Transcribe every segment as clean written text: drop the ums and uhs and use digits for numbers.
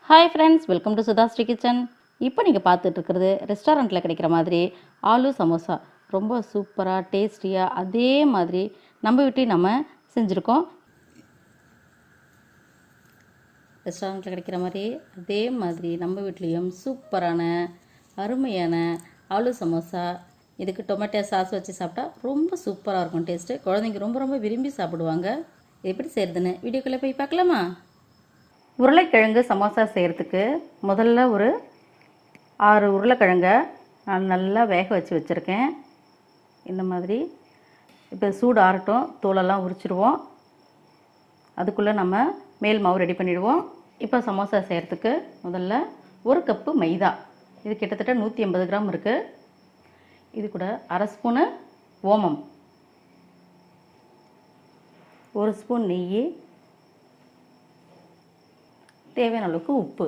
Hi friends, welcome to sudhasrikitchen. இப்போ நீங்கள் பார்த்துட்டு இருக்கிறது ரெஸ்டாரண்ட்டில் கிடைக்கிற மாதிரி ஆலு சமோசா. ரொம்ப சூப்பராக டேஸ்டியாக அதே மாதிரி நம்ம வீட்டையும் நம்ம செஞ்சுருக்கோம். ரெஸ்டாரண்ட்டில் கிடைக்கிற மாதிரி அதே மாதிரி நம்ம வீட்லேயும் சூப்பரான அருமையான ஆலு சமோசா. இதுக்கு டொமேட்டோ சாஸ் வச்சு சாப்பிட்டா ரொம்ப சூப்பராக இருக்கும் டேஸ்ட்டு. குழந்தைங்க ரொம்ப ரொம்ப விரும்பி சாப்பிடுவாங்க. எப்படி செய்கிறதுன்னு வீடியோக்குள்ளே போய் பார்க்கலாமா? உருளைக்கிழங்கு சமோசா செய்கிறதுக்கு முதல்ல ஒரு 6 உருளைக்கிழங்கை நான் நல்லா வேக வச்சு வச்சுருக்கேன். இந்த மாதிரி இப்போ சூடு ஆறட்டும், தோலெல்லாம் உரிச்சிடுவோம். அதுக்குள்ளே நம்ம மேல் மாவு ரெடி பண்ணிவிடுவோம். இப்போ சமோசா செய்கிறதுக்கு முதல்ல 1 கப்பு மைதா, இது கிட்டத்தட்ட 180 கிராம் இருக்குது. இது கூட 1/2 ஸ்பூனு ஓமம், 1 ஸ்பூன் நெய், தேவையான அளவுக்கு உப்பு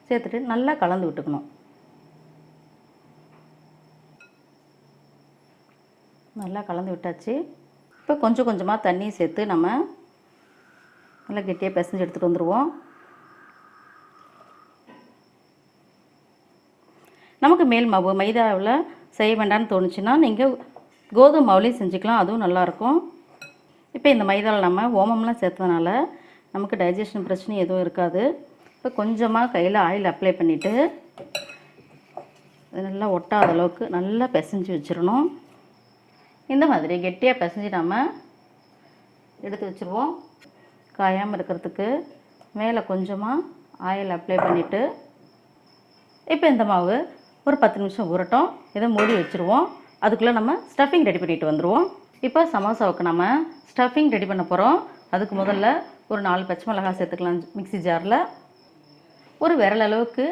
சேர்த்துட்டு நல்லா கலந்து விட்டுக்கணும். நல்லா கலந்து விட்டாச்சு. இப்போ கொஞ்சம் கொஞ்சமாக தண்ணி சேர்த்து நம்ம நல்லா கெட்டியாக பிசைஞ்சு எடுத்துகிட்டு வந்துடுவோம். நமக்கு மேல் மாவு மைதாவில் செய்ய வேண்டாம்னு தோணுச்சுன்னா நீங்கள் கோதுமை மாவுலேயும் செஞ்சுக்கலாம், அதுவும் நல்லாயிருக்கும். இப்போ இந்த மைதாவில் நம்ம ஓமம்லாம் சேர்த்ததுனால நமக்கு டைஜஷன் பிரச்சனை எதுவும் இருக்காது. இப்போ கொஞ்சமாக கையில் ஆயில் அப்ளை பண்ணிவிட்டு நல்லா ஒட்டாத அளவுக்கு நல்லா பிசைஞ்சு வச்சிடணும். இந்த மாதிரி கெட்டியாக பிசைஞ்சு நம்ம எடுத்து வச்சுருவோம். காயாமல் இருக்கிறதுக்கு மேலே கொஞ்சமாக ஆயில் அப்ளை பண்ணிவிட்டு இப்போ இந்த மாவு ஒரு 10 நிமிஷம் ஊறட்டும். இதை மூடி வச்சுருவோம். அதுக்குள்ளே நம்ம ஸ்டஃபிங் ரெடி பண்ணிட்டு வந்துடுவோம். இப்போ சமோசாவுக்கு நம்ம ஸ்டஃபிங் ரெடி பண்ண போகிறோம். அதுக்கு முதல்ல ஒரு 4 பச்சை மிளகாய் சேர்த்துக்கலாம் மிக்ஸி ஜாரில். ஒரு விரல் அளவுக்கு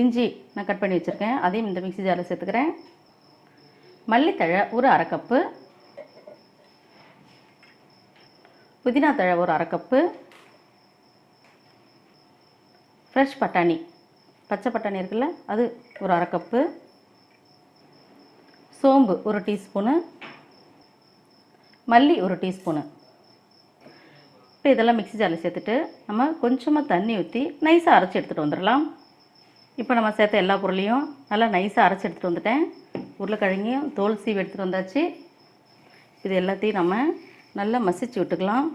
இஞ்சி நான் கட் பண்ணி வச்சுருக்கேன், அதையும் இந்த மிக்ஸி ஜாரில் சேர்த்துக்கிறேன். மல்லித்தழை ஒரு 1/2 கப்பு, புதினா தழை ஒரு 1/2 கப்பு, ஃப்ரெஷ் பட்டாணி பச்சை பட்டாணி இருக்குல்ல அது ஒரு 1/2 கப்பு, சோம்பு 1 டீஸ்பூனு, மல்லி 1 டீஸ்பூனு. இப்போ இதெல்லாம் மிக்ஸி ஜாரில் சேர்த்துட்டு நம்ம கொஞ்சமாக தண்ணி ஊற்றி நைஸாக அரைச்சி எடுத்துகிட்டு வந்துடலாம். இப்போ நம்ம சேர்த்த எல்லா பொருளையும் நல்லா நைஸாக அரைச்சி எடுத்துகிட்டு வந்துட்டேன். உருளைக்கிழங்கையும் தோல் சீவி எடுத்துகிட்டு வந்தாச்சு. இது எல்லாத்தையும் நம்ம நல்லா மசிச்சு விட்டுக்கலாம்.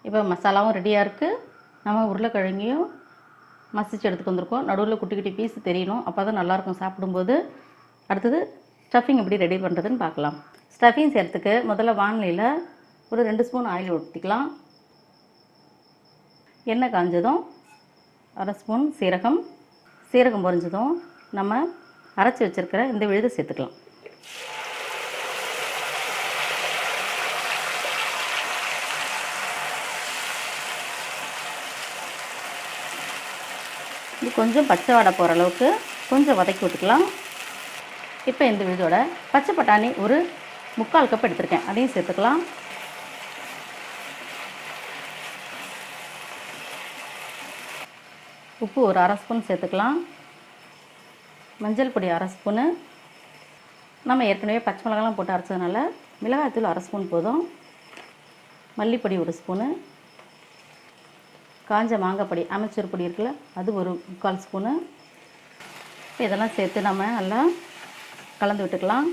இப்போ மசாலாவும் ரெடியாக இருக்குது. நம்ம உருளைக்கிழங்கையும் மசிச்சு எடுத்துகிட்டு வந்திருக்கோம். நடுவில் குட்டி குட்டி பீஸ் தெரியணும், அப்போ தான் நல்லாயிருக்கும் சாப்பிடும்போது. அடுத்தது ஸ்டஃபிங் எப்படி ரெடி பண்ணுறதுன்னு பார்க்கலாம். ஸ்டஃபிங் செய்கிறதுக்கு முதல்ல வானிலையில் ஒரு 2 ஸ்பூன் ஆயில் ஊற்றிக்கலாம். எண்ணெய் காஞ்சதும் 1/2 ஸ்பூன் சீரகம் பொரிஞ்சதும் நம்ம அரைச்சி வச்சுருக்கிற இந்த விழுதை சேர்த்துக்கலாம். இது கொஞ்சம் பச்சை வாடை போகிற அளவுக்கு கொஞ்சம் வதக்கி விட்டுக்கலாம். இப்போ இந்த விழுதோட பச்சை பட்டாணி ஒரு 3/4 கப் எடுத்திருக்கேன், அதையும் சேர்த்துக்கலாம். உப்பு ஒரு 1/2 ஸ்பூன் சேர்த்துக்கலாம். மஞ்சள் பொடி 1/2 ஸ்பூனு. நம்ம ஏற்கனவே பச்சை மிளகாலாம் போட்டு அரைச்சதுனால மிளகாய்த்தூள் 1/2 ஸ்பூன் போதும். மல்லிப்பொடி 1 ஸ்பூனு, காஞ்ச மாங்காய் பொடி அமைச்சர் பொடி இருக்குல்ல அது ஒரு 3/4 ஸ்பூனு. இதெல்லாம் சேர்த்து நம்ம நல்லா கலந்து விட்டுக்கலாம்.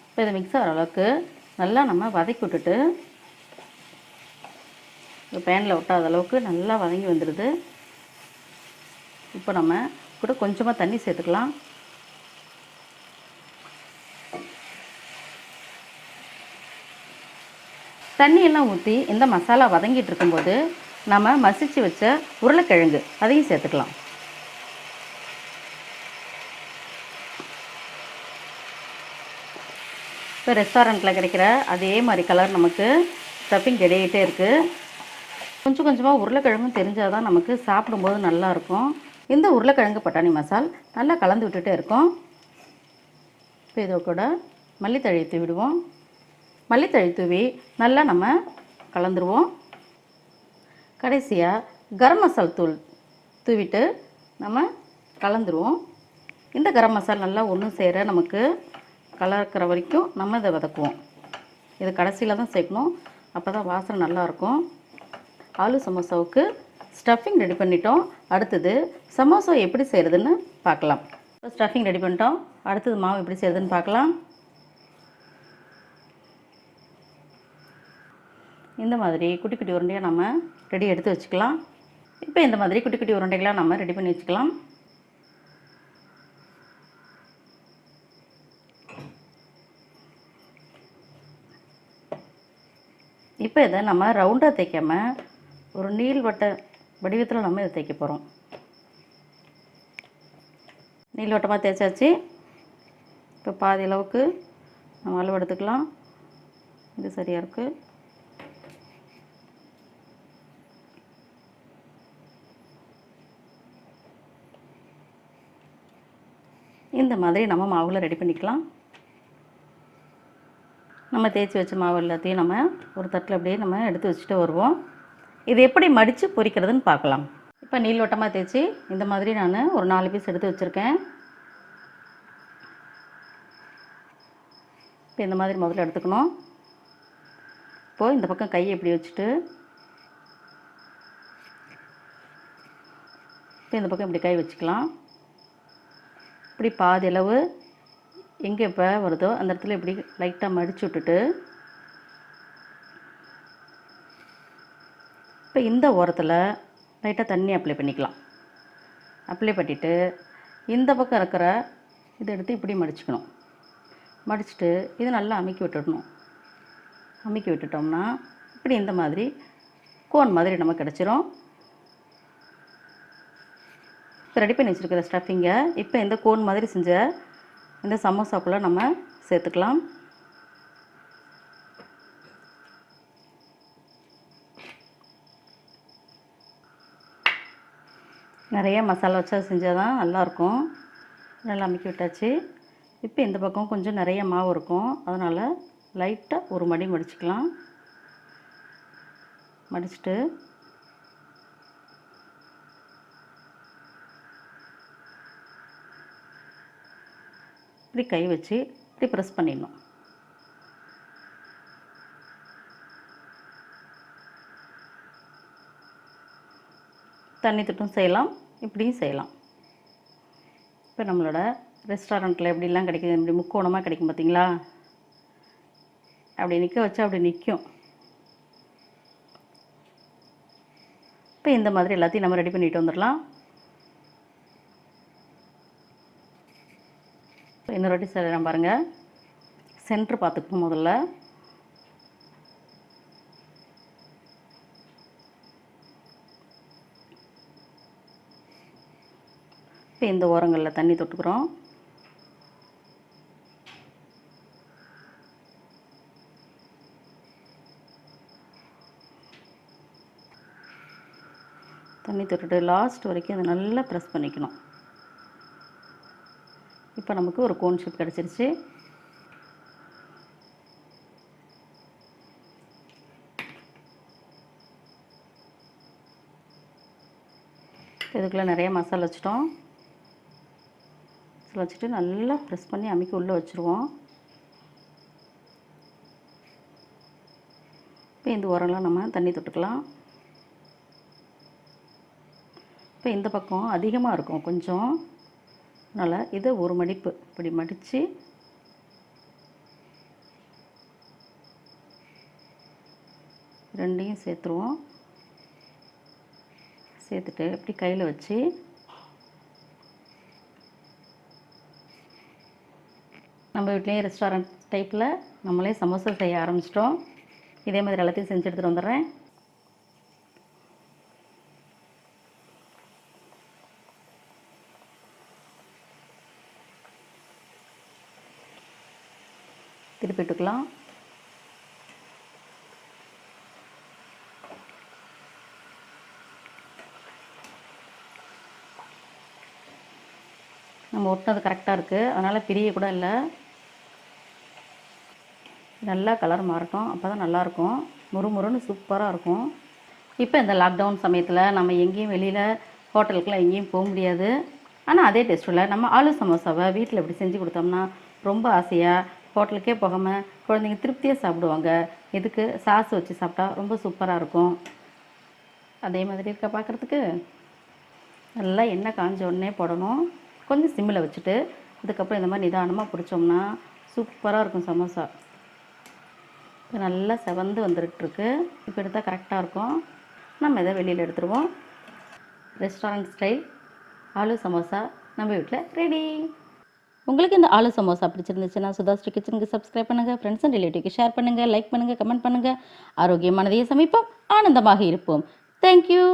இப்போ இதை மிக்ஸ் ஆகிற அளவுக்கு நல்லா நம்ம வதக்கி விட்டுட்டு பேனில் ஒட்டாத அளவுக்கு நல்லா வதங்கி வந்துடுது. இப்போ நம்ம கூட கொஞ்சமாக தண்ணி சேர்த்துக்கலாம். தண்ணியெல்லாம் ஊற்றி இந்த மசாலா வதங்கிட்டு இருக்கும்போது நம்ம மசிச்சு வச்ச உருளைக்கிழங்கு அதையும் சேர்த்துக்கலாம். இப்போ ரெஸ்டாரண்ட்டில் கிடைக்கிற அதே மாதிரி கலர் நமக்கு ஸ்டஃபிங் ரெடியாகிட்டே இருக்குது. கொஞ்சம் கொஞ்சமாக உருளைக்கிழங்கும் தெரிஞ்சால் தான் நமக்கு சாப்பிடும்போது நல்லாயிருக்கும். இந்த உருளைக்கிழங்கு பட்டாணி மசால் நல்லா கலந்து விட்டுட்டே இருக்கும். இப்போ இதை கூட மல்லித்தழை தூவிடுவோம். மல்லித்தழை தூவி நல்லா நம்ம கலந்துருவோம். கடைசியாக கரம் மசால் தூள் தூவிட்டு நம்ம கலந்துருவோம். இந்த கரம் மசாலா நல்லா ஒன்று சேர நமக்கு கலக்கிற வரைக்கும் நம்ம இதை வதக்குவோம். இது கடைசியில் தான் சேர்க்கணும், அப்போ தான் வாசனை நல்லாயிருக்கும். ஆலு சமோசாவுக்கு ஸ்டஃபிங் ரெடி பண்ணிட்டோம். அடுத்தது சமோசா எப்படி செய்கிறதுன்னு பார்க்கலாம். ஸ்டஃபிங் ரெடி பண்ணிட்டோம், அடுத்தது மாவு எப்படி செய்கிறதுன்னு பார்க்கலாம். இந்த மாதிரி குட்டி குட்டி உருண்டையாக நம்ம ரெடி எடுத்து வச்சுக்கலாம். இப்போ இந்த மாதிரி குட்டி குட்டி உருண்டைகளாக நம்ம ரெடி பண்ணி வச்சுக்கலாம். இப்போ இதை நம்ம ரவுண்டாக தைக்காமல் ஒரு நீள்வட்ட வடிவத்தில் நம்ம இதை தைக்க போகிறோம். நீள்வட்டமாக தேய்ச்சாச்சு. இப்போ பாதி அளவுக்கு நம்ம அளவு எடுத்துக்கலாம். இது சரியாக இருக்குது. இந்த மாதிரி நம்ம மாவில் ரெடி பண்ணிக்கலாம். நம்ம தேய்ச்சி வச்ச மாவு எல்லாத்தையும் நம்ம ஒரு தட்டில் அப்படியே நம்ம எடுத்து வச்சுட்டு வருவோம். இது எப்படி மடித்து பொரிக்கிறதுன்னு பார்க்கலாம். இப்போ நீள்வட்டமாக தேய்ச்சி இந்த மாதிரி நான் ஒரு 4 பீஸ் எடுத்து வச்சுருக்கேன். இப்போ இந்த மாதிரி முதல்ல எடுத்துக்கணும். இப்போது இந்த பக்கம் கையை இப்படி வச்சுட்டு இப்போ இந்த பக்கம் இப்படி கை வச்சுக்கலாம். இப்படி பாதி அளவு எங்கே இப்போ வருதோ அந்த இடத்துல இப்படி லைட்டாக மடித்து விட்டுட்டு இப்போ இந்த ஓரத்தில் லைட்டாக தண்ணி அப்ளை பண்ணிக்கலாம். அப்ளை பண்ணிவிட்டு இந்த பக்கம் இருக்கிற இதை எடுத்து இப்படி மடிச்சுக்கணும். மடிச்சுட்டு இது நல்லா அமுக்கி விட்டுடணும். அமுக்கி விட்டுட்டோம்னா இப்படி இந்த மாதிரி கோன் மாதிரி நமக்கு கிடச்சிரும். இப்போ ரெடி பண்ணி வச்சுருக்கிற ஸ்டஃபிங்கை இப்போ இந்த கோன் மாதிரி செஞ்ச இந்த சமோசாக்குள்ளே நம்ம சேர்த்துக்கலாம். நிறைய மசாலா வச்சா செஞ்சால் தான் நல்லாயிருக்கும். நல்லா அமுக்கி விட்டாச்சு. இப்போ இந்த பக்கம் கொஞ்சம் நிறைய மாவு இருக்கும், அதனால் லைட்டாக ஒரு மடி மடிச்சுக்கலாம். மடிச்சுட்டு இப்படி கை வச்சு இப்படி ப்ரெஸ் பண்ணிடணும். தண்ணி தொட்டும் செய்யலாம், இப்படியும் செய்யலாம். இப்போ நம்மளோட ரெஸ்டாரண்ட்டில் எப்படிலாம் கிடைக்குது, இப்படி முக்கோணமாக கிடைக்கும் பார்த்தீங்களா? அப்படி நிற்க வச்சா அப்படி நிற்கும். இப்போ இந்த மாதிரி எல்லாத்தையும் நம்ம ரெடி பண்ணிட்டு வந்துடலாம். இன்னொரு வாட்டி செய்யலாம் பாருங்கள். சென்ட்ரு பார்த்துக்கணும் முதல்ல. இப்போ இந்த ஓரங்களில் தண்ணி தொட்டுக்கிறோம். தண்ணி தொட்டுட்டு லாஸ்ட் வரைக்கும் அதை நல்லா ப்ரெஸ் பண்ணிக்கணும். இப்போ நமக்கு ஒரு கோன் ஷேப் கிடச்சிருச்சு. இதுக்குள்ளே நிறைய மசாலா வச்சுட்டோம். வச்சுட்டு நல்லா ப்ரெஸ் பண்ணி அமுக்கி உள்ளே வச்சுருவோம். இப்போ இந்த உரம்லாம் நம்ம தண்ணி தொட்டுக்கலாம். இப்போ இந்த பக்கம் அதிகமாக இருக்கும் கொஞ்சம், அதனால் இதை ஒரு மடிப்பு இப்படி மடித்து ரெண்டையும் சேர்த்துருவோம். சேர்த்துட்டு இப்படி கையில் வச்சு நம்ம வீட்லேயே ரெஸ்டாரண்ட் டைப்பில் நம்மளே சமோசா செய்ய ஆரம்பிச்சிட்டோம். இதே மாதிரி எல்லாத்தையும் செஞ்சு எடுத்துகிட்டு வந்துடுறேன். திருப்பிட்டுக்கலாம். நம்ம ஒட்டினது கரெக்டாக இருக்குது, அதனால் பிரிய கூட இல்லை. நல்லா கலர் மாறட்டும், அப்போ தான் நல்லாயிருக்கும். முறுமுறுன்னு சூப்பராக இருக்கும். இப்போ இந்த லாக்டவுன் சமயத்தில் நம்ம எங்கேயும் வெளியில் ஹோட்டலுக்குலாம் எங்கேயும் போக முடியாது. ஆனால் அதே டேஸ்ட்டில் நம்ம ஆலு சமோசாவை வீட்டில் இப்படி செஞ்சு கொடுத்தோம்னா ரொம்ப ஆசையாக ஹோட்டலுக்கே போகாமல் குழந்தைங்க திருப்தியாக சாப்பிடுவாங்க. இதுக்கு சாஸ் வச்சு சாப்பிட்டா ரொம்ப சூப்பராக இருக்கும். அதே மாதிரி இருக்க பார்க்குறதுக்கு நல்லா எண்ணெய் காஞ்ச உடனே போடணும். கொஞ்சம் சிம்மில் வச்சுட்டு அதுக்கப்புறம் இந்த மாதிரி நிதானமாக பிடிச்சோம்னா சூப்பராக இருக்கும் சமோசா. இப்போ நல்லா செவந்து வந்துட்டுருக்கு. இப்போ எடுத்தால் கரெக்டாக இருக்கும். நம்ம இதை வெளியில் எடுத்துருவோம். ரெஸ்டாரண்ட் ஸ்டைல் ஆலு சமோசா நம்ம வீட்டில் ரெடி. உங்களுக்கு இந்த ஆலு சமோசா பிடிச்சிருந்துச்சுன்னா சுதாஸ்ரீ கிச்சனுக்கு சப்ஸ்கிரைப் பண்ணுங்கள், ஃப்ரெண்ட்ஸ் அண்ட் ரிலேட்டிவ்க்கு ஷேர் பண்ணுங்கள், லைக் பண்ணுங்கள், கமெண்ட் பண்ணுங்கள். ஆரோக்கியமானதையே சமைப்போம், ஆனந்தமாக இருப்போம். தேங்க்யூ.